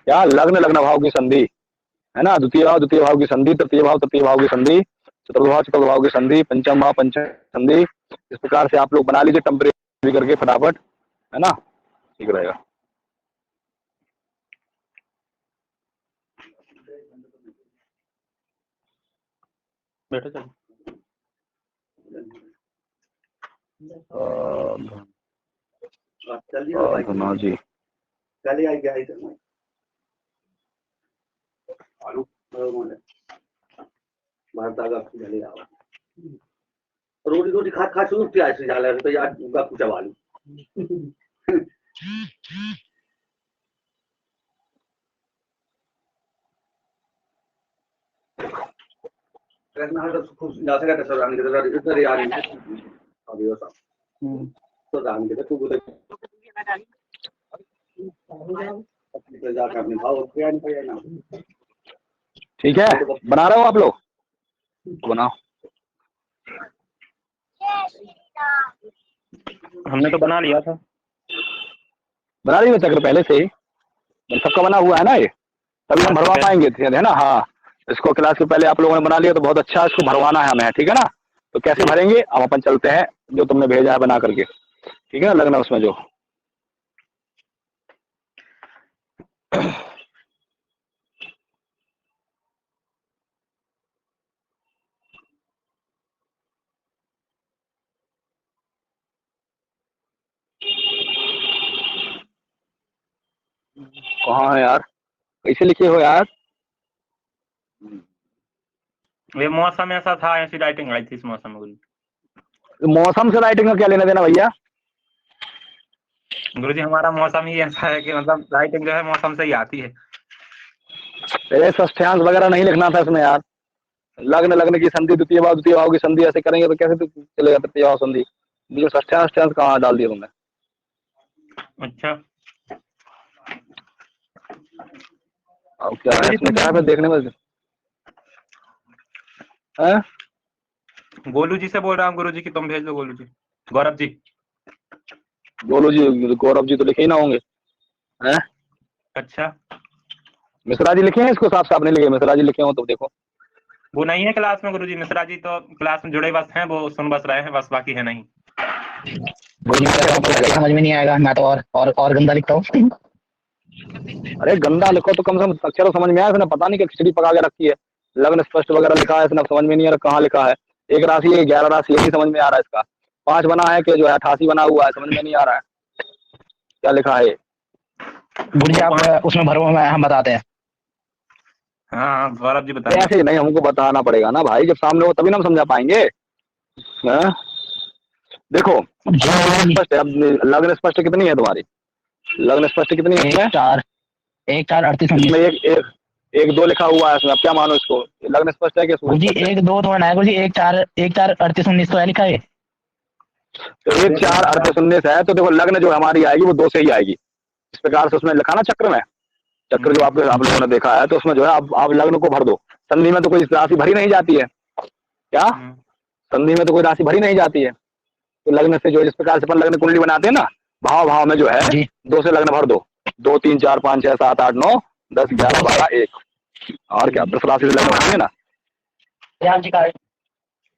क्या लग्न लग्न भाव की संधि है ना, द्वितीय भाव की संधि, तृतीय भाव की संधि, चतुर्थ भाव की संधि, पंचम भाव पंचम संधि। इस प्रकार से आप लोग बना लीजिए टेम्परेरी करके फटाफट, है ना, ठीक रहेगा। बैठो चलो। धना जी रोटी रोटी खा खा शुरू किया ऐसे जाला तो यार उनका कुछ वाली रखना है तो खूब जा सके तो रानी के इधर यार अभी वो सब तो रानी के तो बोले जाकर अपने भाव क्या नहीं पाया ना। ठीक है, बना रहे हो आप लोग, बनाओ। हमने तो बना लिया था, बना लिया चक्र पहले से ही, सबका बना हुआ है ना ये, तभी हम भरवा पाएंगे, है ना। हाँ, इसको क्लास के पहले आप लोगों ने बना लिया तो बहुत अच्छा, इसको भरवाना है हमें, ठीक है ना। तो कैसे भरेंगे अब अपन चलते हैं, जो तुमने भेजा है बना करके, ठीक है ना, लगना उसमें जो कहाँ है यार, कैसे लिखे हो यार। ये मौसम ऐसा था, ऐसी राइटिंग आई थी इस मौसम में गुरुजी। मौसम से राइटिंग का क्या लेना देना भैया। गुरुजी हमारा मौसम ही ऐसा है कि मतलब राइटिंग जो है मौसम से ही आती है। षष्ठ्यांश वगैरह नहीं लिखना था इसमें यार, लग्न लग्न की संधि, द्वितीय भाव की संधि, ऐसे करेंगे तो कैसे तो चलेगा तृतीय भाव संधि। जो षष्ठ्यांश कहाँ डाल दिया तुमने। अच्छा, अब क्या है इसमें, क्या है देखने में है? गोलू जी से बोल रहा हूँ गुरुजी कि तुम भेज दो, गोलू जी, गौरव जी। गोलू जी, गौरव जी तो लिखे ही ना होंगे, हैं? अच्छा, मिश्रा जी लिखे हैं इसको, साफ साफ नहीं लिखे, मिश्रा जी लिखे हो तो देखो। वो नहीं है क्लास में गुरुजी, मिश्रा जी तो क्लास में जुड़े बस हैं, वो सुन बस रहे हैं बस, बाकी है नहीं। समझ में नहीं आएगा, मैं तो और गंदा लिखता हूँ। अरे गंदा लिखो तो कम से कम अक्षर समझ में आया, इसने पता नहीं कि खिचड़ी पका के रखी है, लग्न स्पष्ट वगैरह लिखा है, इसने समझ में नहीं आ रहा कहाँ लिखा है। एक राशि है 11 राशि, यही समझ में आ रहा है इसका। 5 बना है कि जो है 88 बना हुआ है, समझ में नहीं आ रहा है क्या लिखा है। गुरुजी आप उसमें भरो, हम बताते हैं। हाँ गौरव जी बताइए। ऐसे नहीं, हमको बताना पड़ेगा ना भाई, जब सामने हो तभी ना हम समझा पाएंगे। देखो स्पष्ट है, अब लग्न स्पष्ट कितनी है तुम्हारी, लग्न स्पष्ट कितनी है? 1 4 38 इसमें एक 2 लिखा हुआ है इसमें, अब क्या मानो इसको, लग्न स्पष्ट है कि गुरुजी 1 2 थोड़ा ना है गुरुजी, 1 4 38 19 तो है लिखा है। तो 1 4 38 19 है, तो देखो लग्न जो हमारी आएगी वो 2 से ही आएगी, इस प्रकार से उसमें लिखा ना चक्र में, चक्र जो आप लोगों ने देखा है, तो उसमें जो है आप लग्न को भर दो। संधि में तो कोई राशि भरी नहीं जाती है, क्या संधि में तो कोई राशि भरी नहीं जाती है, तो लग्न से जो जिस प्रकार से अपन लग्न कुंडली बनाते हैं ना, भाव भाव में जो है 2 से लग्न भर दो, 2 3 4 5 6 7 8 9 10 11 12 1, और क्या 10 राशि से लग्न भरेंगे ना।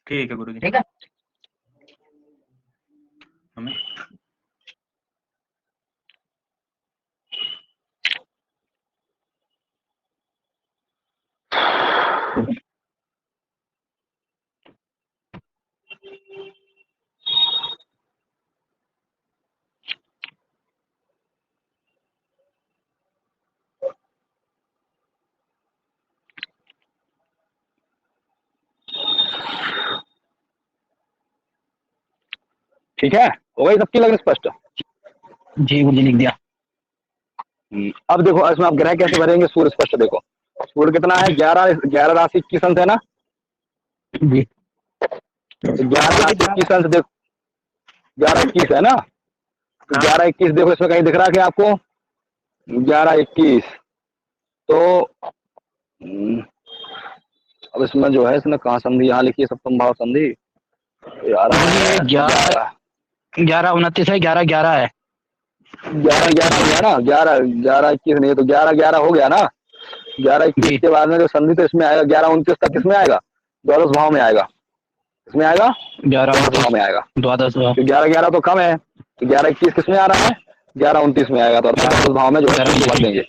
ठीक है गुरुजी, ठीक है। हमें ठीक है, हो गई सबकी लग्न स्पष्ट। जी गुरुजी लिख दिया। अब देखो इसमें आप ग्रह कैसे भरेंगे, सूर्य स्पष्ट देखो, सूर्य कितना है 11 राशि 21 अंश है ना जी, 11 राशि 21 अंश देखो, 11 21 है ना, 11 21 देखो इसमें कहीं दिख रहा है कि आपको 11 21, तो अब इसमें जो है इसने कहाँ संधि यहाँ लिखी है, सप्तम भाव संधि यार, 11 29 है, 11 11 है। 11 11 हो गया ना, 11 11 21 नहीं तो 11 11 हो गया ना। 11 21 के बाद में जो संधि तो इसमें आएगा, 11 29 तक किसमें आएगा, द्वादश भाव में आएगा। इसमें आएगा 11 भाव में आएगा। द्वादश भाव। तो 11 11 तो कम है, तो 11 21 किसमें आ रहा है, 11 29 में आएगा, तो द्वादश भाव में जो है भर देंगे।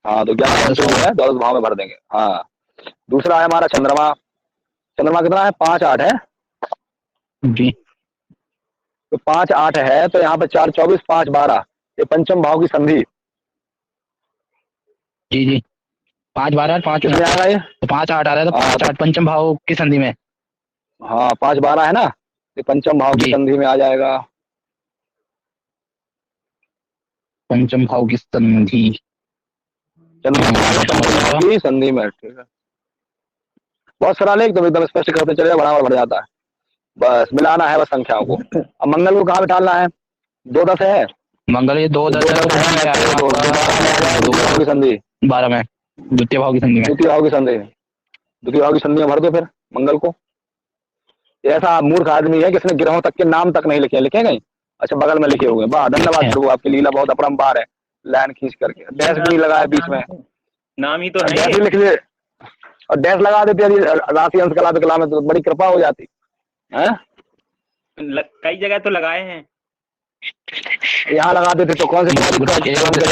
हाँ तो 11 29 जो है द्वादश भाव में भर देंगे। हाँ दूसरा है हमारा चंद्रमा। चंद्रमा कितना है, 5 8 है जी तो 5 8 है, तो यहाँ पे 4 24 5 12 ये पंचम भाव की संधि। जी जी 5 12 5 किसमें आएगा ये, तो 5 8 आ रहा है, तो 5 8 पंचम भाव की संधि में। हाँ 5 12 है ना, ये पंचम भाव की जी। संधि में आ जाएगा। पंचम भाव की संधि चंद्रमा की संधि में, ठीक है। बहुत सरल है, एकदम स्पष्ट करते चले बराबर भर जाता है, बस मिलाना है बस संख्याओं को। अब मंगल को कहाँ बिठाना है, 2 10 है, मंगल ये 2 10 है, की संधि 12 में द्वितीय भाव की संधि में। द्वितीय भाव की संधि, द्वितीय भाव की संधि में भर दो फिर मंगल को। ऐसा मूर्ख आदमी है कि इसने ग्रहों तक के नाम तक नहीं लिखे, लिखे कहीं, अच्छा बगल में लिखे हुए। वाह धन्यवाद प्रभु, आपकी लीला बहुत अपरंपार है, लाइन खींच करके डैश भी नहीं लगाया बीच में, नाम ही तो डैश है। भी लिख लिए और डैश लगा देते यदि राशि अंश कला विकला में, तो बड़ी कृपा हो जाती है। कई जगह तो लगाए हैं, यहाँ लगा देते तो कौन से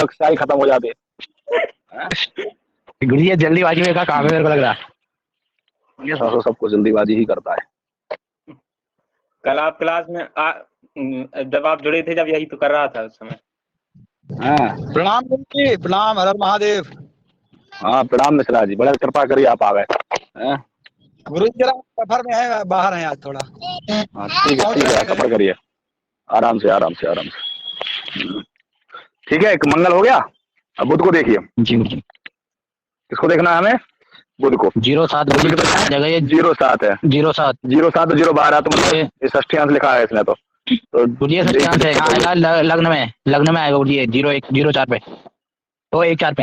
शाही खत्म हो जाते। गुरु जी जल्दीबाजी में का काम है मेरे को लग रहा है। ये सबको जल्दीबाजी ही करता है। कल आप क्लास में जब आप जुड़े थे, जब यही तो कर रहा था उस समय। हाँ प्रणाम गुरु जी, प्रणाम, हर हर महादेव। हाँ प्रणाम मिश्रा जी, बड़ा कृपा करिए आप आ गए। गुरु जी जरा सफर में है, बाहर हैं आज थोड़ा। हाँ ठीक है सफर करिए, आराम से आराम से आराम से। ठीक है, एक मंगल हो गया। अब बुध को देखिए। जी जी किसको देखना है हमें, बुध को। 07 जगह ये 07 है, 07 07 तो 012 तो मतलब ये षष्ठी अंश लिखा है इसने तो गुरु जी षष्ठी अंश है। कहाँ आएगा, लग्न में आएगा गुरु जी 01 04 पे, तो 1 4 पे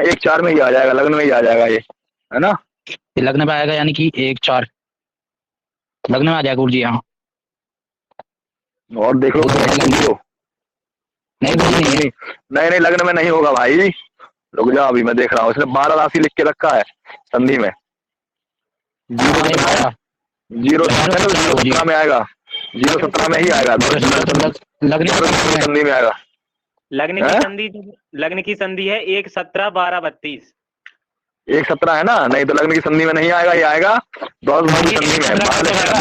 1 4 में ही आ जाएगा, लग्न में ही आ जाएगा ये, है ना। ये लग्न पे आएगा, यानी कि 1 4 लग्न में आ जाएगा गुरु जी। यहाँ और देख लो नहीं नहीं लग्न में नहीं होगा भाई, रुक जाओ अभी मैं देख रहा हूँ। इसने 12 राशि लिख के रखा है संधि में, 0 में आएगा, 0 17 में ही आएगा, संधि में आएगा। लग्न की संधि है 1 17 12 32। 1 17 है ना, नहीं तो लग्न की संधि में नहीं आएगा, ये आएगा द्वादश भाव की संधि में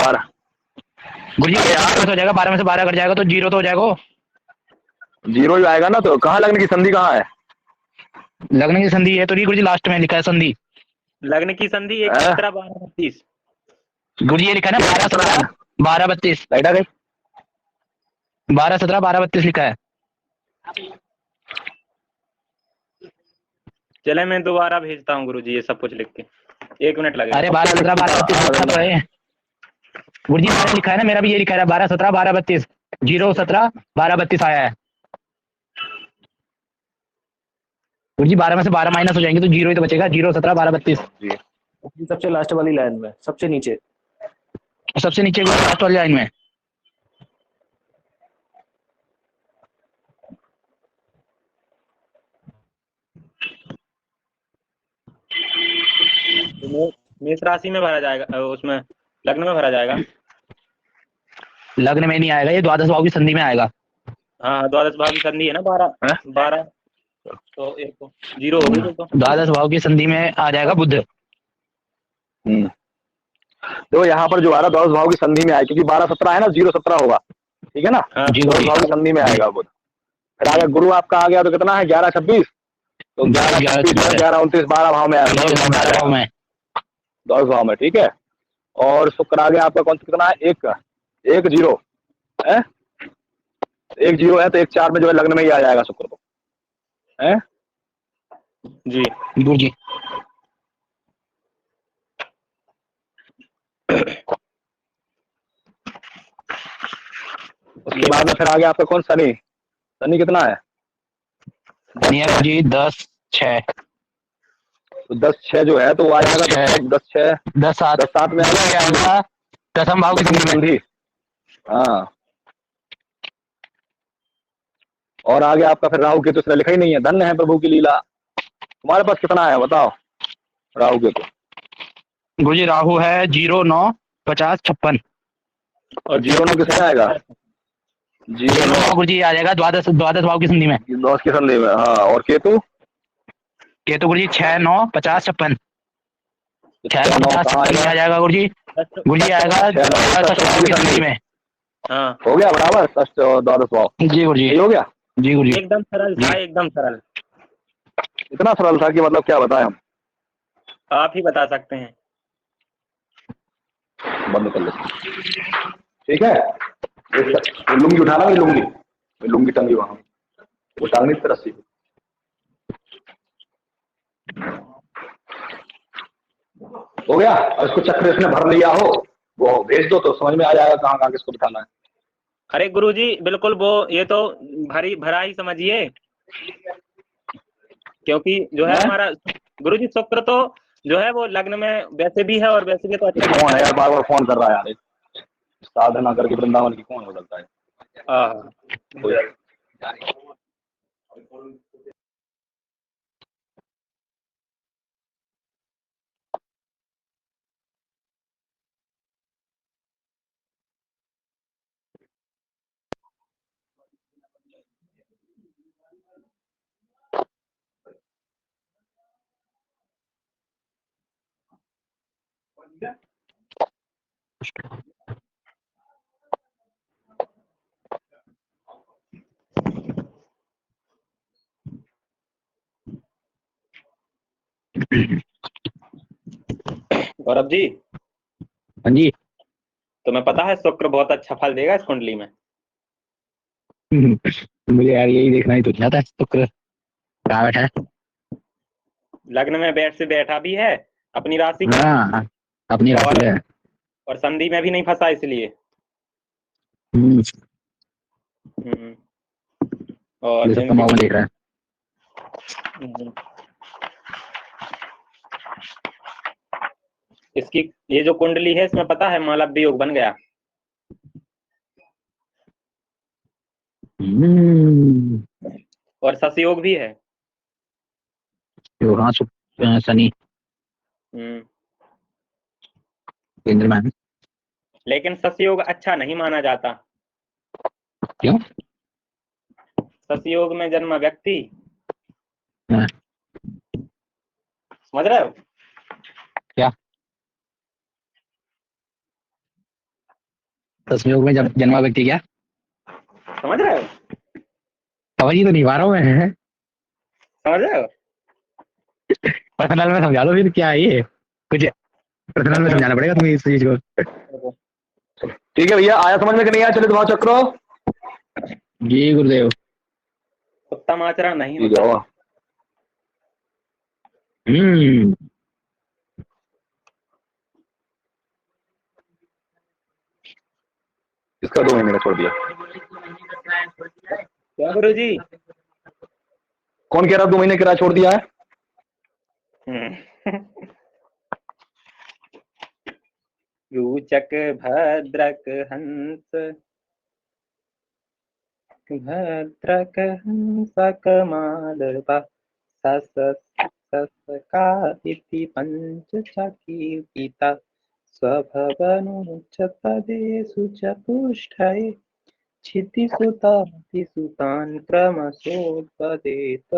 12। गुरु जी हो जाएगा, 12 में से 12 कट जाएगा तो 0 तो हो जाएगा, 0 ही आएगा ना। तो कहाँ लग्न की संधि कहाँ है, लग्न की संधि है तो गुरु जी लास्ट में लिखा है संधि। लग्न की संधि 1 17 12 32 गुरु जी ये लिखा है ना, 12 17 12 32 12 17 12 32 लिखा है। चले मैं दोबारा भेजता हूँ गुरु जी ये सब कुछ लिख के, 1 मिनट लगेगा। अरे 12 17 12 32 है गुरु जी, मैंने लिखा है ना, मेरा भी ये लिखा है 12 17 12 32 0 17 12 32 आया है गुरु जी। 12 में से 12 माइनस हो जाएंगे तो 0 ही तो बचेगा, 0 17 12 32 सबसे लास्ट वाली लाइन में, सबसे नीचे लास्ट वाली लाइन में। मेष राशि में भरा जाएगा, उसमें लग्न में भरा जाएगा। लग्न में नहीं आएगा, ये द्वादश भाव की संधि में आएगा। हाँ द्वादश भाव की संधि है ना, 12 तो 1 तो 0 हो गई तो द्वादश भाव की संधि में आ जाएगा बुध। तो यहाँ पर जो आ रहा द्वादश भाव की संधि में आएगा, क्योंकि 12 17 है ना, 0 17 होगा, ठीक है ना। द्वादश भाव की संधि में आएगा बुध। फिर आगे गुरु आपका आ गया तो कितना है, 11 26 तो 11 29 12 भाव में आएगा, द्वादश भाव में, ठीक है। और शुक्र आ गया आपका कौन सा कितना है, 1 0 है, 1 0 है तो 1 4 में जो है लग्न में ही आ जाएगा शुक्र को, है जी गुरु जी। उसके बाद में फिर आ गया आपका कौन, शनि। शनि कितना है, शनि जी 10 6 तो 10 6 जो है तो वो आ जाएगा 10 6 10 7 में आ जाएगा दसम भाव की संधि। हाँ और आगे आपका फिर राहु केतु इसने लिखा ही नहीं है, धन्य है प्रभु की लीला। तुम्हारे पास कितना है बताओ राहु केतु? गुरुजी राहु है 0, 9, 50, 56। और 0, 9 किसमें आएगा? 0, 9 गुरुजी आ जाएगा द्वादश भाव की संधि में। 10 की संधि में, हाँ। और केतु? केतु गुरुजी 6, 9, 50, 56। 6, 9, 50 कहाँ आएगा? आ जाएगा गुरुजी। गुरुजी आएगा 6, 9, 50 की संधि में। हाँ हो गया बराबर, षष्ठ और द्वादश भाव। जी गुरुजी, यही हो गया। जी गुरुजी। एकदम सरल था, एकदम सरल। इतना सरल था कि मतलब क्या बताएं हम। आप ही बता सकते हैं। बंद कर लेते, ठीक है। ये लुंगी उठाना, ये लुंगी टंगी वहां, वो टांगनी तरह से। हो गया। और इसको चक्र इसने भर लिया हो, वो भेज दो तो समझ में आ जाएगा कहाँ कहाँ किसको बिठाना है। अरे गुरुजी बिल्कुल, वो ये तो भरा ही समझिए, क्योंकि जो है हमारा गुरुजी शुक्र तो जो है वो लग्न में वैसे भी है और वैसे भी तो अच्छा कौन है यार बार बार फोन कर रहा है यार, साधना करके वृंदावन की कौन बदलता है। गौरव जी, हाँ जी। तुम्हें पता है शुक्र बहुत अच्छा फल देगा इस कुंडली में। मुझे यार यही देखना ही तो चाहता है, शुक्र कहाँ बैठा है। लग्न में बैठा भी है अपनी राशि में, हाँ अपनी राशि है, और संधि में भी नहीं फंसा इसलिए। और देख रहा है। इसकी ये जो कुंडली है इसमें पता है मालव्य योग बन गया। और शशि योग भी है। हाँ शनि केंद्र में। लेकिन शशि योग अच्छा नहीं माना जाता। क्यों? शशि योग में जन्मा व्यक्ति, हाँ। समझ रहे हो क्या? शशि योग में जब जन्मा व्यक्ति क्या समझ रहे हो? समझ ही तो नहीं पा रहा हूँ मैं। समझ रहे हो? पर्सनल में समझा दो फिर, क्या है ये? कुछ पर्सनल में समझाना पड़ेगा तुम्हें इस चीज को। ठीक है भैया, आया समझ में कि नहीं आया? चलिए भाव चक्रो। जी गुरुदेव। उत्तम आचरण नहीं ठीक होता। है। इसका 2 महीने का छोड़ दिया। क्या गुरु जी? कौन कह रहा 2 महीने किराया छोड़ दिया है? रूचक भद्रक हंस, भद्रक हंस कमालवा ससका इति पंचचकीर्तिता स्वभवनुच्चतदेषु चतुष्टये क्षितिसुतान् क्रमशोपदेत।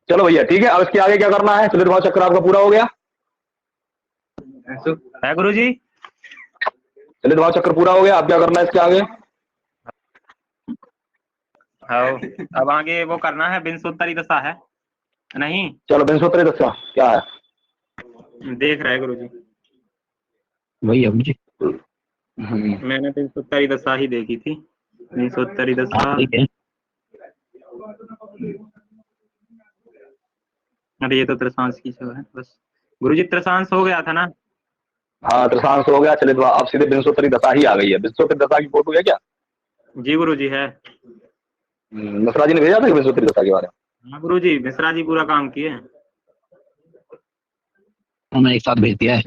चलो भैया ठीक है, अब इसके आगे क्या करना है? चलित भाव चक्र आपका पूरा हो गया है गुरु जी। चलित भाव चक्र पूरा हो गया, अब क्या करना है इसके आगे? हाँ, अब आगे वो करना है, विंशोत्तरी दशा है नहीं? चलो विंशोत्तरी दशा क्या है? देख रहे गुरु जी, वही है मुझे। मैंने विंशोत्तरी दशा ही देखी थी। विंशोत्तरी दशा, अरे ये तो त्रसांस की जो है बस। गुरुजी त्रसांश हो गया था ना। हाँ त्रसांश हो गया। चलिए तो अब सीधे विंशोत्तरी दशा ही आ गई है। विंशोत्तरी दशा की फोटो है क्या? जी गुरुजी है। मिश्रा जी ने भेजा था कि विंशोत्तरी दशा के बारे में? हाँ गुरुजी, मिश्रा जी पूरा काम किए। उन्होंने एक साथ भेज दिया है।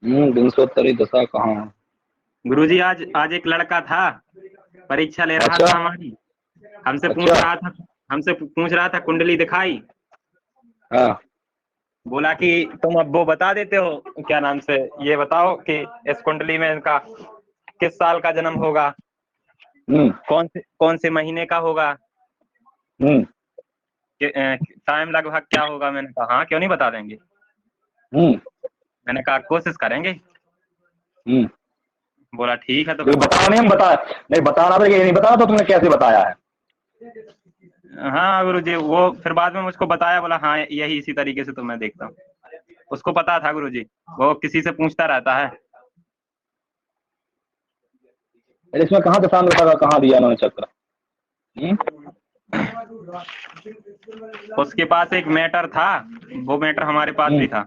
विंशोत्तरी दशा कहाँ? गुरुजी आज एक लड़का था, परीक्षा ले रहा अच्छा। था हमारी। हमसे पूछ रहा था कुंडली दिखाई। हाँ। बोला कि तुम अब वो बता देते हो, क्या नाम से, ये बताओ कि इस कुंडली में इनका किस साल का जन्म होगा, कौन से महीने का होगा, टाइम लगभग क्या होगा। मैंने कहा हाँ क्यों नहीं बता देंगे। मैंने कहा कोशिश करेंगे। बोला ठीक है। तो बताओ नहीं, हम बता नहीं बताना था, ये नहीं बताना तो तुमने कैसे बताया है? हाँ गुरुजी, वो फिर बाद में मुझको बताया, बोला हाँ यही इसी तरीके से तो मैं देखता हूँ। उसको पता था गुरुजी, वो किसी से पूछता रहता है। इसमें कहाँ दशा का कहाँ दिया इन्होंने चक्र? उसके पास एक मैटर था, वो मैटर हमारे पास भी था।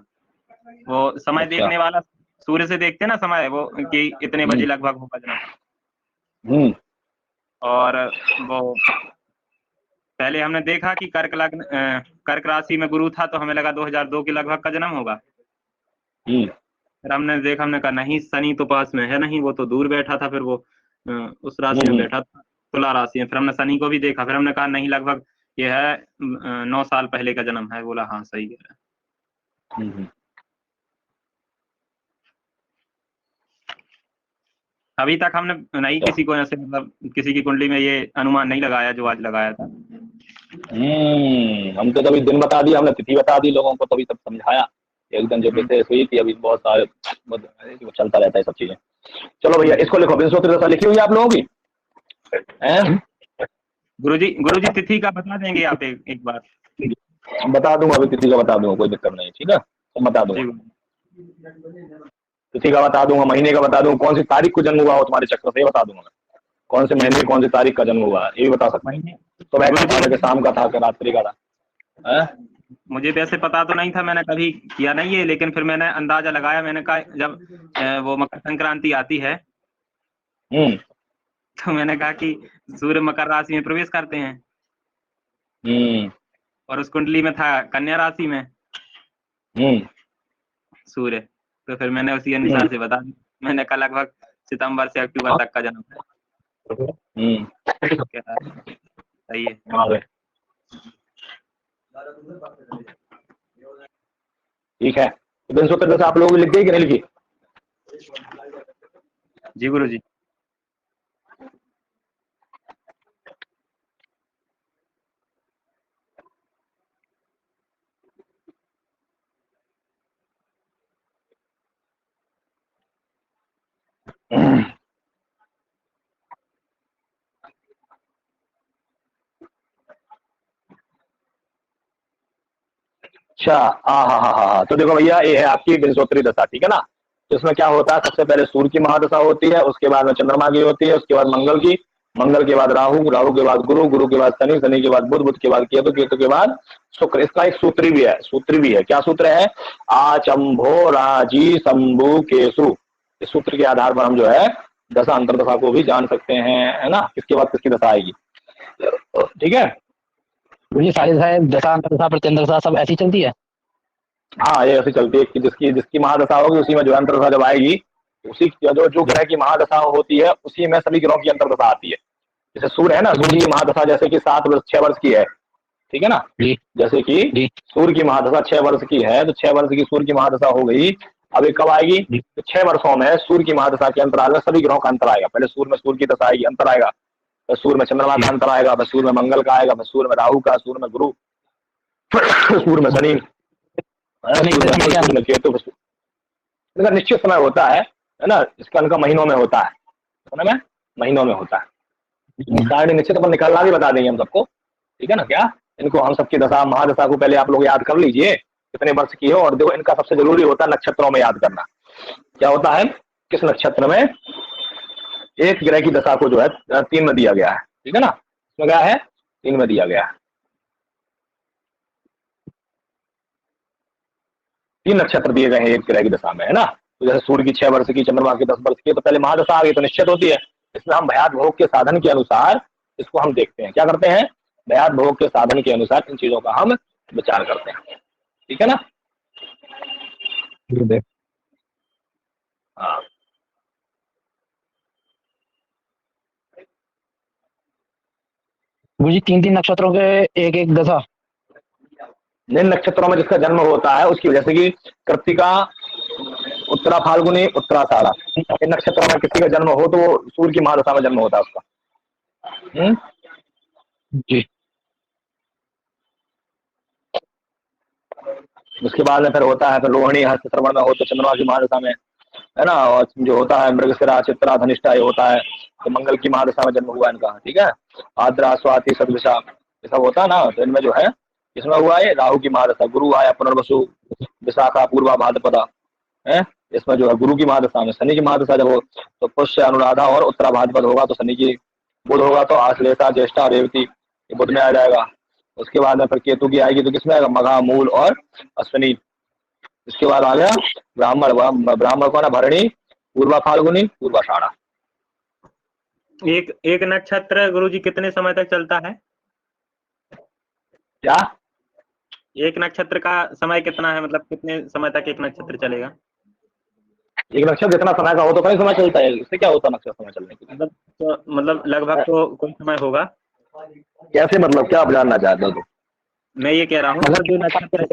वो समय देखने वाला, सूर्य से देखते ना समय, वो कि इतने बजे लगभग होगा जन्म। और वो पहले हमने देखा कि कर्क राशि में गुरु था, तो हमें लगा 2002 के लगभग का जन्म होगा। फिर हमने देखा, हमने कहा नहीं, शनि तो पास में है नहीं, वो तो दूर बैठा था। फिर वो उस राशि में बैठा था, तुला राशि में। फिर हमने शनि को भी देखा। फिर हमने कहा नहीं, लगभग ये है 9 साल पहले का जन्म है। बोला हाँ सही कह रहा है। अभी तक हमने नहीं किसी को ऐसे, मतलब किसी की कुंडली में ये अनुमान नहीं लगाया जो आज लगाया था। हम तो तभी दिन बता दिया, हमने तिथि बता दी लोगों को, तभी सब समझाया एकदम। जो विशेष हुई थी अभी बहुत सारे चलता रहता है सब चीजें। चलो भैया इसको लिखो, विंशोत्तरी दशा लिखी हुई है आप लोगों की? गुरुजी तिथि का बता देंगे आप एक बार? बता दूंगा, अभी तिथि का बता दूंगा, कोई दिक्कत नहीं। ठीक है, तो बता दूंगा, तिथि का बता दूंगा, महीने का बता दूंगा, कौन सी तारीख को जन्म हुआ हो तुम्हारे चक्र से बता दूंगा, कौन से महीने कौन सी तारीख का जन्म हुआ ये भी बता सकते हैं। तो मैं शाम का था कि रात्रि का था? मुझे वैसे पता तो नहीं था, मैंने कभी किया नहीं है, लेकिन फिर मैंने अंदाजा लगाया। मैंने कहा जब वो मकर संक्रांति आती है तो मैंने कहा कि सूर्य मकर राशि में प्रवेश करते हैं, और उस कुंडली में था कन्या राशि में सूर्य। तो फिर मैंने उसी अनुसार से बता दी। मैंने कहा लगभग सितंबर से अक्टूबर तक का जन्म है। सही है, ठीक है। तो विंशोत्तरी दशा आप लोग लिख गए कि नहीं लिखी? जी गुरुजी। अच्छा, हाँ। तो देखो भैया, ये है आपकी विंशोत्तरी दशा, ठीक है ना। तो इसमें क्या होता है, सबसे पहले सूर्य की महादशा होती है, उसके बाद में चंद्रमा की होती है, उसके बाद मंगल की, मंगल के बाद राहु, राहु के बाद गुरु, गुरु के बाद शनि, शनि के बाद बुध, बुध के बाद केतु, केतु के बाद शुक्र। इसका एक सूत्री भी है। क्या सूत्र है? आचंभो राजी शंभु केसु। इस सूत्र के आधार पर हम जो है दशा अंतरदशा को भी जान सकते हैं, है ना, किसके बाद किसकी दशा आएगी। ठीक है, ये सारी दशा अंतरदशा प्रत्यंतरदशा सब ऐसी चलती है। हाँ, ये ऐसी चलती है कि जिसकी महादशा होगी उसी में जो अंतरदशा जब आएगी, उसी जो ग्रह की महादशा होती है उसी में सभी ग्रहों की अंतरदशा आती है। जैसे सूर्य है ना, सूर्य की महादशा जैसे कि 6 वर्ष की है, ठीक है ना। जैसे कि सूर्य की महादशा 6 वर्ष की है, तो 6 वर्ष की सूर्य की महादशा हो गई। अब ये कब आएगी? तो 6 वर्षों में सूर्य की महादशा के अंतराल में सभी ग्रहों का अंतर आएगा। पहले सूर्य में सूर्य की दशा आएगी, अंतर आएगा, फिर सूर्य में चंद्रमा का अंतर आएगा, फिर सूर्य में मंगल का आएगा, फिर सूर्य में राहु का, सूर्य में गुरु, सूर्य में शनि, केतु। इनका निश्चित समय होता है ना, इसका इनका महीनों में होता है, समय में महीनों में होता है। सारणी निश्चित अपन निकालना भी बता देंगे हम सबको, ठीक है ना। क्या इनको हम सबकी दशा महादशा को पहले आप लोग याद कर लीजिए, कितने वर्ष की हो। और देखो इनका सबसे जरूरी होता है नक्षत्रों में याद करना। क्या होता है, किस नक्षत्र में एक ग्रह की दशा को जो है 3 में दिया गया है, ठीक है ना, इसमें क्या है 3 में दिया गया है। 3 नक्षत्र दिए गए हैं एक ग्रह की दशा में, है ना। तो जैसे सूर्य की 6 वर्ष की, चंद्रमा की 10 वर्ष की, तो पहले महादशा आ गई तो निश्चित होती है। इसमें हम भयात भोग के साधन के अनुसार इसको हम देखते हैं, क्या करते हैं, भयात भोग के साधन के अनुसार इन चीजों का हम विचार करते हैं, ठीक है ना। हाँ गुरुजी 3-3 नक्षत्रों के एक एक दशा। जिन नक्षत्रों में जिसका जन्म होता है उसकी, जैसे कि कृत्तिका, उत्तरा फाल्गुनी, उत्तराषाढ़ा, इन नक्षत्रों में किसी का जन्म हो तो वो सूर्य की महादशा में जन्म होता है उसका। जी। उसके बाद में फिर होता है, फिर रोहिणी हस्त श्रवण में हो तो चंद्रमा की महादशा में, है ना। और जो होता है मृगशिरा, चित्रा, धनिष्ठा, ये होता है तो मंगल की महादशा में जन्म हुआ इनका, ठीक है। आद्रा, स्वाति, सदभिषा, ये सब होता है ना, तो इनमें जो है इसमें हुआ है राहु की महादशा। गुरु आया पुनर्वसु, विशाखा, पूर्वा, भाद्रपदा, है, इसमें जो है गुरु की महादशा में। शनि की महादशा जब हो तो पुष्य, अनुराधा और उत्तरा भाद्रपद होगा तो शनि की। बुध होगा तो आश्लेषा, ज्येष्ठा, रेवती, ये बुध में आ जाएगा। उसके बाद में फिर केतु की आएगी तो किसमें आएगा, मघा, मूल और अश्विनी। इसके बाद आ गया ब्राह्मण, ब्राह्मण कौन है, भरणी, पूर्वा फाल्गुनी, पूर्वाषाढ़ा। एक नक्षत्र गुरुजी कितने समय तक चलता है? क्या एक नक्षत्र का समय कितना है, मतलब कितने समय तक एक नक्षत्र चलेगा? एक नक्षत्र जितना समय का हो तो कई समय चलता है, इससे क्या होता है नक्षत्र समय चलने के लिए? मतलब लगभग तो कोई समय होगा। कैसे, मतलब क्या आप जानना चाहते हो? मैं ये कह रहा हूँ जो नक्षत्र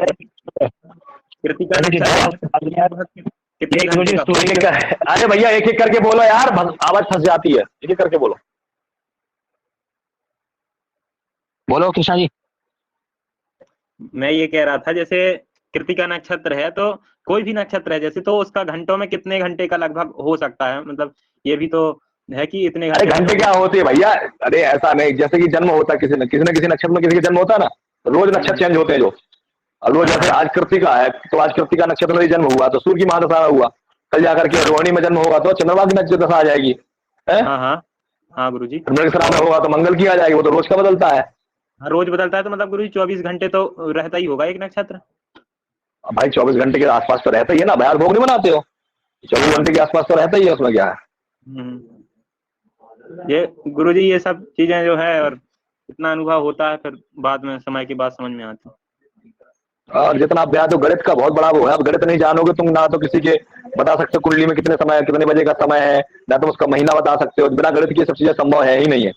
कृतिका नक्षत्र, अरे भैया एक एक करके बोलो यार, आवाज फंस जाती है, एक एक करके बोलो। बोलो कृष्णा जी। मैं ये कह रहा था जैसे कृतिका नक्षत्र है तो कोई भी नक्षत्र है जैसे, तो उसका घंटों में कितने घंटे का लगभग हो सकता है, मतलब ये भी तो है कि इतने अरे घंटे क्या होते हैं भैया, अरे ऐसा नहीं, जैसे कि जन्म होता है किसी न किसी नक्षत्र में, किसी का जन्म होता है ना, रोज नक्षत्र चेंज होते हैं जो। अब रोज जैसे आज कृतिका है तो आज कृतिका नक्षत्र में जन्म हुआ तो सूर्य की महादशा हुआ, कल जाकर के रोहिणी में जन्म होगा तो चंद्रमा की नक्षत्र दशा आ जाएगी, है। हाँ गुरुजी। मृगशिरा में होगा तो मंगल की आ जाएगी, वो तो रोज का बदलता है। हाँ रोज बदलता है तो मतलब गुरुजी 24 घंटे तो रहता ही होगा एक नक्षत्र। भाई 24 घंटे के आसपास तो रहता ही है ना, भयात भोग नहीं बनाते हो, 24 घंटे के आसपास तो रहता ही है, उसमें क्या है। ये गुरुजी ये सब चीजें जो है और इतना अनुभव होता है फिर बाद में समय के बाद समझ में आता है। और जितना आप तो गणित का बहुत बड़ा वो है, आप गणित नहीं जानोगे तुम ना तो किसी के बता सकते हो कुंडली में कितने समय, कितने बजे का समय है, ना तुम उसका महीना बता सकते हो। बिना गणित की सब चीजें संभव है ही नहीं है।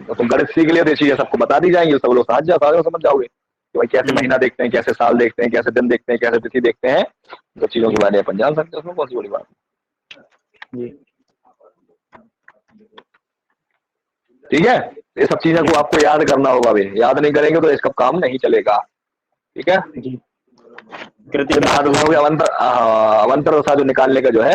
तो तुम गणित सीख लियो तो चीजें सबको बता दी जाएंगी, सब लोग समझ जाओगे कि भाई कैसे महीना देखते हैं, कैसे साल देखते हैं, कैसे दिन देखते हैं, कैसे तिथि देखते हैं, तो चीजों के बारे में अपन जान सकते हैं, उसमें कौन सी बड़ी बात है। ठीक है, ये सब चीजों को आपको याद करना होगा भी, याद नहीं करेंगे तो इसका काम नहीं चलेगा। ठीक है, अवंतर दशा जो निकालने का जो है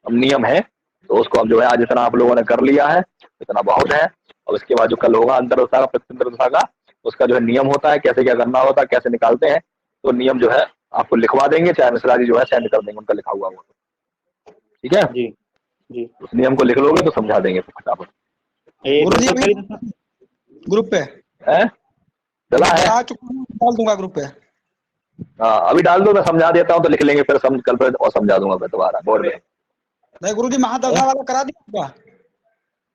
नियम है, तो उसको अब जो है आज इतना आप लोगों ने कर लिया है, इतना बहुत है। और इसके बाद जो कल होगा अंतर दशा का, प्रत्यंतर दशा का, उसका जो है नियम होता है, कैसे क्या करना होता है, कैसे निकालते हैं, तो नियम जो है आपको लिखवा देंगे, चाहे मिश्रा जी जो है सेंड कर देंगे उनका लिखा हुआ वो। ठीक है जी जी, उस नियम को लिख लोगे तो समझा देंगे फटाफट। ग्रुप पे है चला है, डाल दूंगा ग्रुप पे। हाँ अभी डाल दो, मैं समझा देता हूँ तो लिख लेंगे, फिर कल फिर और समझा दूंगा मैं दोबारा बोर्ड में। नहीं गुरुजी महादशा वाला करा दिया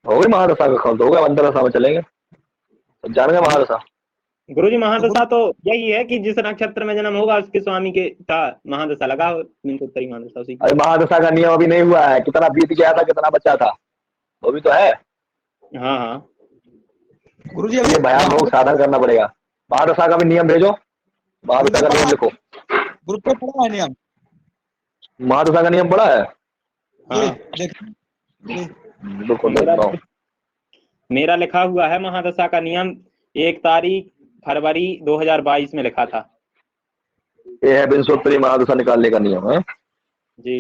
हो गई महादशा का खोल, तो हो गया अंतर दशा में चलेंगे, जान गए महादशा। गुरुजी महादशा तो यही है कि जिस नक्षत्र में जन्म होगा उसके स्वामी के का महादशा लगा, उत्तरी महादशा उसी। अरे महादशा का नियम अभी नहीं हुआ है, कितना बीत गया था, कितना बचा था, वो भी तो है। हाँ हाँ गुरुजी अभी बयान लोग साधन करना पड़ेगा। महादशा का भी नियम भेजो, महादशा का नियम लिखो। ग्रुप पे पढ़ा है नियम, महादशा का नियम पड़ा है। मेरा लिखा हुआ है महादशा का नियम 1 तारीख फरवरी 2022 में लिखा था। ये है विंशोत्तरी महादशा निकालने का नियम है जी।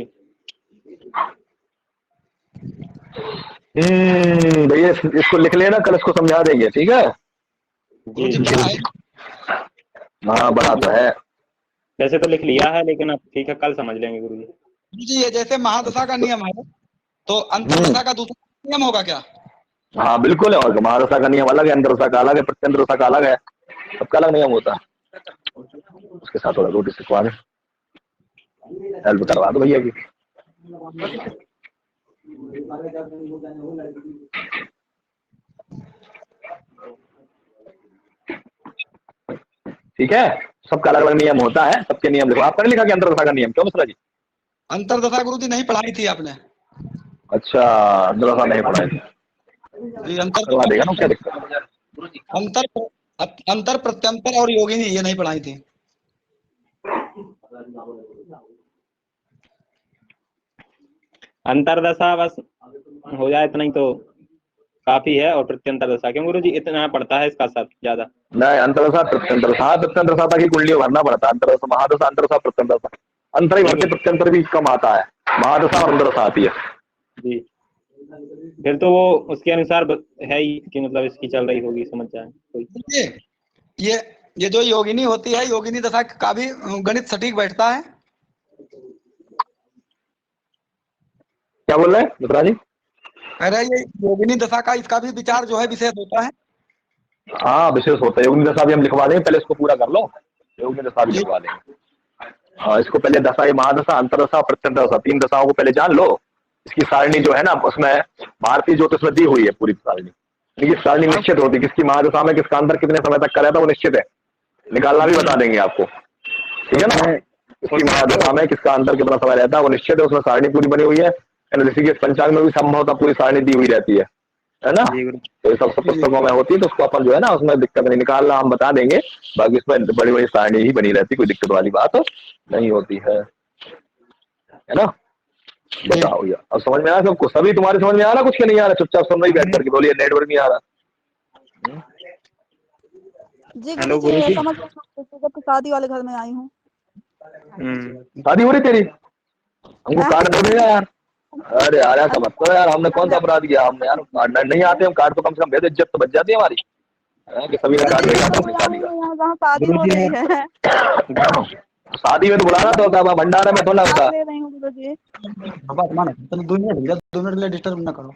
भैया इसको लिख लेना, कल इसको समझा देंगे। ठीक है जी गुरुजी क्या है? हाँ बड़ा तो है। वैसे तो लिख लिया है, लेकिन अब ठीक है, कल समझ लेंगे गुरुजी। गुरुजी ये जैसे महादशा का नियम है, तो अंतरदशा का दूसरा नियम होगा क्या? हाँ बिल्कुल है, और महादशा का नियम अलग है, अंतरदशा का अलग है, प्रत्यंतरदशा का अलग है, सबका अलग नियम होता है। उसके साथ थोड़ा रोटी सिखवा दे, हेल्प करवा दो भैया की। ठीक है, सबका अलग अलग नियम होता है, सबके नियम लिखो। आपने लिखा कि अंतरदशा का नियम, क्यों मिश्रा जी? अंतरदशा गुरुजी नहीं पढ़ाई थी आपने? अच्छा, अंतरदशा नहीं पढ़ाई थी, ये करवा देगा ना, क्या दिक्कत है? अंतर अंतर प्रत्यंतर और योगिनी ये नहीं पढ़ाई थी। अंतरदशा बस हो जाए इतना ही तो काफी है, और प्रत्यंतर दशा क्यों गुरुजी इतना पड़ता है इसका सब ज्यादा? नहीं, अंतरदशा प्रत्यंतरदशा, प्रत्यंतरदशा तक की कुंडलियों भरना पड़ता है। अंतरदशा, महादशा, अंतरदशा, प्रत्यंतरदशा, अंतर ही भरते, प्रत्यंतर भी कम आता है, महादशा और अंतरदशा आती है। जी, फिर तो वो उसके अनुसार है ही कि मतलब इसकी चल रही होगी, समझ जाए कोई। ये जो योगिनी होती है, योगिनी दशा का भी गणित सटीक बैठता है? क्या बोल रहे हैं मित्रा जी? कह रहे ये योगिनी दशा का इसका भी विचार जो है विशेष होता है? हाँ विशेष होता है, योगिनी दशा भी हम लिखवा देंगे, पहले इसको पूरा कर लो, योगिनी दशा भी लिखवा देंगे। हाँ, इसको पहले दशा, ये महादशा, अंतरदशा, प्रत्यंतरदशा, 3 दशाओं को पहले जान लो। इसकी सारणी जो है ना, उसमें भारतीय ज्योतिष में दी हुई है पूरी सारणी, लेकिन सारणी निश्चित होती है, किसकी महादशा में किसका अंतर कितने समय तक का रहता है वो निश्चित है, निकालना भी बता देंगे आपको, ठीक है ना। इसकी महादशा में किसका अंतर कितना समय रहता है वो निश्चित है, उसमें सारणी पूरी बनी हुई है। ऋषिकेश पंचांग में भी संभवतः पूरी सारणी दी हुई रहती है ना। तो ये सब पुस्तकों में होती है, तो उसको अपन जो है ना, उसमें दिक्कत नहीं, निकालना हम बता देंगे, बाकी इसमें बड़ी बड़ी सारणी ही बनी रहती, कोई दिक्कत वाली बात नहीं होती है ना। बताओ यार, अब समझ में आया सबको? सभी तुम्हारी समझ में आ रहा, कुछ के नहीं आ रहा? चुपचाप सुन रही बैठ करके, बोलिए नेटवर्क नहीं आ रहा। जी हेलो गुरुजी, समझ जब शादी वाले घर में आई हूँ। शादी हो रही तेरी? हमको कार्ड दे देगा यार। अरे यार ऐसा मत करो यार, हमने कौन सा अपराध किया? हमने यार कार्ड नहीं आते, हम कार्ड तो कम से कम भेज, इज्जत तो बच जाती है हमारी, कि सभी ने कार्ड भेजा था अपनी शादी का। जहाँ शादी हो रही है, शादी में तो बुलाना तो होता है, भंडारा में थोड़ा होता। ले रही हूँ गुरुजी। 2 मिनट ले, डिस्टर्ब ना करो।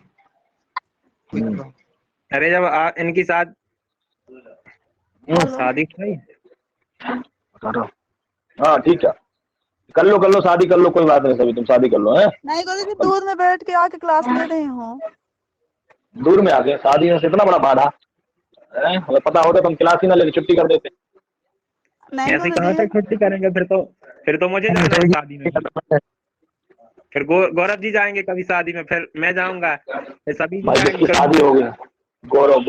अरे जब इनकी शादी हुई। हाँ ठीक है, कर लो शादी कर लो, कोई बात नहीं, सभी तुम शादी कर लो। है नहीं गुरुजी, दूर में बैठ के आके क्लास ले रही हूँ। दूर में आके शादी में से इतना बड़ा बाधा है, हमें पता होता तो हम क्लास ही ना लेके छुट्टी कर देते। नहीं ऐसे कहाँ तक छुट्टी करेंगे? फिर तो मुझे जाना है शादी में, फिर गौरव जी जाएंगे कभी शादी में, फिर मैं जाऊंगा, फिर सभी जिसकी शादी होगी, गौरव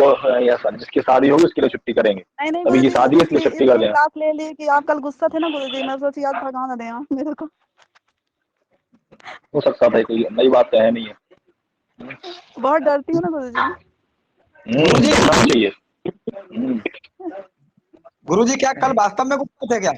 सर जिसकी शादी होगी उसके लिए छुट्टी करेंगे। नहीं अभी की शादी है इसलिए छुट्टी कर दें। क्लास ले ली कि आप कल गुस्सा थे ना गुरुजी, मैं सोची आज भगाना दे मेरे को। हो सकता था, कोई नई बात तो है नहीं है। बहुत डरती हूँ ना गुरुजी। चाहिए। गुरुजी क्या कल वास्तव में गुस्सा थे क्या?